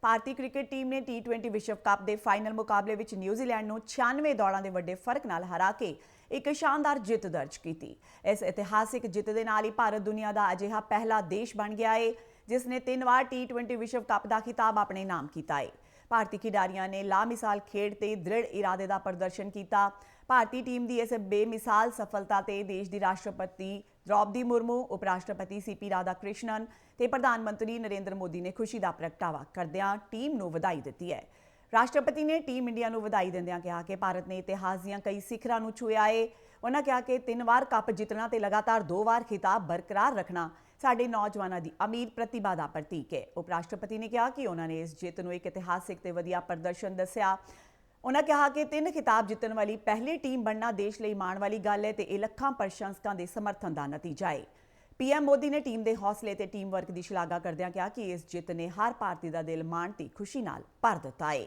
ਭਾਰਤੀ cricket team ਨੇ T20 ਵਿਸ਼ਵ cup ਦੇ ਫਾਈਨਲ ਮੁਕਾਬਲੇ ਵਿੱਚ ਨਿਊਜ਼ੀਲੈਂਡ ਨੂੰ 96 ਦੌੜਾਂ ਦੇ ਵੱਡੇ ਫਰਕ ਨਾਲ ਹਰਾ ਕੇ ਇੱਕ ਸ਼ਾਨਦਾਰ ਜਿੱਤ ਦਰਜ ਕੀਤੀ। ਇਸ ਇਤਿਹਾਸਿਕ ਜਿੱਤ ਦੇ ਨਾਲ ਹੀ ਭਾਰਤ ਦੁਨੀਆ ਦਾ ਅਜਿਹਾ ਪਹਿਲਾ ਦੇਸ਼ ਬਣ ਗਿਆ ਹੈ ਜਿਸ ਨੇ 3 ਵਾਰ T20 ਵਿਸ਼ਵ ਕੱਪ ਦਾ ਖਿਤਾਬ ਆਪਣੇ ਨਾਮ ਕੀਤਾ ਹੈ। ਭਾਰਤੀ ਖਿਡਾਰੀਆਂ ਨੇ ਲਾਮਿਸਾਲ ਖੇਡ ਤੇ ਦ੍ਰਿੜ ਇਰਾਦੇ ਦਾ ਪ੍ਰਦਰਸ਼ਨ ਕੀਤਾ। ਭਾਰਤੀ ਟੀਮ ਦੀ ਇਸ ਬੇਮਿਸਾਲ ਸਫਲਤਾ ਤੇ ਦੇਸ਼ ਦੀ ਰਾਸ਼ਟਰਪਤੀ द्रौपदी मुर्मू, उप राष्ट्रपति CP राधाकृष्णन ਤੇ ਪ੍ਰਧਾਨ ਮੰਤਰੀ ਨਰਿੰਦਰ ਮੋਦੀ ਨੇ ਖੁਸ਼ੀ ਦਾ ਪ੍ਰਗਟਾਵਾ ਕਰਦਿਆਂ ਟੀਮ ਨੂੰ ਵਧਾਈ ਦਿੱਤੀ ਹੈ। ਰਾਸ਼ਟਰਪਤੀ ਨੇ ਟੀਮ ਇੰਡੀਆ ਨੂੰ ਵਧਾਈ ਦਿੰਦਿਆਂ ਕਿਹਾ ਕਿ ਭਾਰਤ ਨੇ ਇਤਿਹਾਸ ਦੀਆਂ ਕਈ ਸਿਖਰਾਂ ਨੂੰ ਛੂਹਿਆ ਹੈ। ਉਹਨਾਂ ਕਿਹਾ ਕਿ 3 ਵਾਰ ਕੱਪ ਜਿੱਤਣਾ ਤੇ ਲਗਾਤਾਰ 2 ਵਾਰ ਖਿਤਾਬ ਬਰਕਰਾਰ ਰੱਖਣਾ ਸਾਡੇ ਨੌਜਵਾਨਾਂ ਦੀ ਅਮੀਰ ਪ੍ਰਤਿਭਾ ਦਾ ਪ੍ਰਤੀਕ ਹੈ। ਉਪ ਰਾਸ਼ਟਰਪਤੀ ਨੇ ਕਿਹਾ ਕਿ ਉਹਨਾਂ ਨੇ ਇਸ ਜਿੱਤ ਨੂੰ ਇੱਕ ਇਤਿਹਾਸਿਕ ਤੇ ਵਧੀਆ ਪ੍ਰਦਰਸ਼ਨ ਦੱਸਿਆ। ਉਹਨਾਂ ਕਿਹਾ ਕਿ 3 ਖਿਤਾਬ ਜਿੱਤਣ ਵਾਲੀ ਪਹਿਲੀ ਟੀਮ ਬਣਨਾ ਦੇਸ਼ ਲਈ ਮਾਣ ਵਾਲੀ ਗੱਲ ਹੈ ਤੇ ਇਹ ਲੱਖਾਂ ਪ੍ਰਸ਼ੰਸਕਾਂ ਦੇ ਸਮਰਥਨ ਦਾ ਨਤੀਜਾ ਹੈ। PM ਮੋਦੀ ਨੇ ਟੀਮ ਦੇ ਹੌਸਲੇ ਤੇ ਟੀਮ ਵਰਕ ਦੀ ਸ਼ਲਾਘਾ ਕਰਦਿਆਂ ਕਿਹਾ ਕਿ ਇਸ ਜਿੱਤ ਨੇ ਹਰ ਭਾਰਤੀ ਦਾ ਦਿਲ ਮਾਣ ਤੇ ਖੁਸ਼ੀ ਨਾਲ ਭਰ ਦਿੱਤਾ ਹੈ।